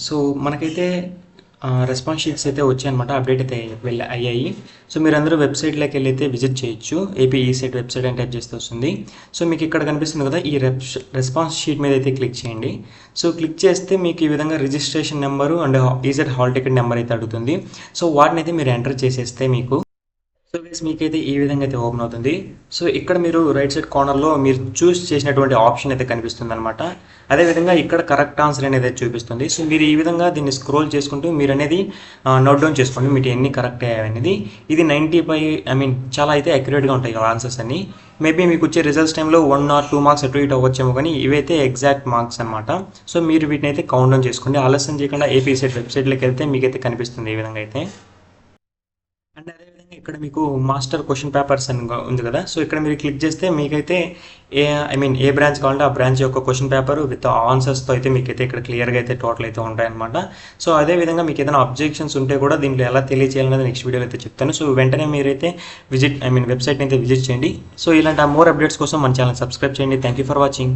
So మనకైతే response sheets అయితే వచ్చాయన్నమాట. అప్డేట్ అయితే అయ్యాయి. సో మీరందరూ వెబ్సైట్లోకి వెళ్ళి అయితే విజిట్ చేయొచ్చు. ఏపీ ఈ సెట్ వెబ్సైట్ అని టైప్ చేస్తే వస్తుంది. సో మీకు ఇక్కడ కనిపిస్తుంది కదా, ఈ రెస్పాన్స్ షీట్ మీద అయితే క్లిక్ చేయండి. సో క్లిక్ చేస్తే మీకు ఈ విధంగా registration number and EZ hall ticket number అయితే అడుగుతుంది. సో వాటిని అయితే మీరు ఎంటర్ చేసేస్తే మీకు మీకైతే ఈ విధంగా అయితే ఓపెన్ అవుతుంది. సో ఇక్కడ మీరు రైట్ సైడ్ కార్నర్లో మీరు చూస్ చేసినటువంటి ఆప్షన్ అయితే కనిపిస్తుంది అనమాట. అదేవిధంగా ఇక్కడ కరెక్ట్ ఆన్సర్ అనేది చూపిస్తుంది. సో మీరు ఈ విధంగా దీన్ని స్క్రోల్ చేసుకుంటూ మీరు అనేది నోట్ డౌన్ చేసుకోండి మీకు ఎన్ని కరెక్ట్ అయ్యాయి అనేది. ఇది 90 చాలా అయితే అక్యురేట్గా ఉంటాయి ఆన్సర్స్ అన్ని. మేబీ మీకు వచ్చే రిజల్ట్స్ టైంలో 1 or 2 మార్క్స్ అటు ఇటు అవ్వచ్చేమో, కానీ ఇవైతే ఎగ్జాక్ట్ మార్క్స్ అనమాట. సో మీరు వీటిని అయితే కౌంట్ డౌన్ చేసుకోండి. ఆలస్యం చేయకుండా ఏపీ సెట్ వెబ్సైట్లోకి వెళ్తే మీకైతే కనిపిస్తుంది ఈ విధంగా అయితే. అండ్ అదేవిధంగా ఇక్కడ మీకు మాస్టర్ క్వశ్చన్ పేపర్స్ అని ఉంది కదా. సో ఇక్కడ మీరు క్లిక్ చేస్తే మీకైతే ఏ బ్రాంచ్ కావాలంటే ఆ బ్రాంచ్ యొక్క క్వశ్చన్ పేపర్ విత్ ఆన్సర్స్తో అయితే మీకైతే ఇక్కడ క్లియర్గా అయితే టోటల్ అయితే ఉంటాయన్నమాట. సో అదేవిధంగా మీకు ఏదైనా అబ్జెక్షన్స్ ఉంటే కూడా దీంట్లో ఎలా తెలియచేయాలనేది నెక్స్ట్ వీడియోలో అయితే చెప్తాను. సో వెంటనే మీరైతే వెబ్సైట్ని అయితే విజిట్ చేయండి. సో ఇలాంటి మోర్ అప్డేట్స్ కోసం మన ఛానల్ సబ్స్క్రైబ్ చేయండి. Thank you for watching.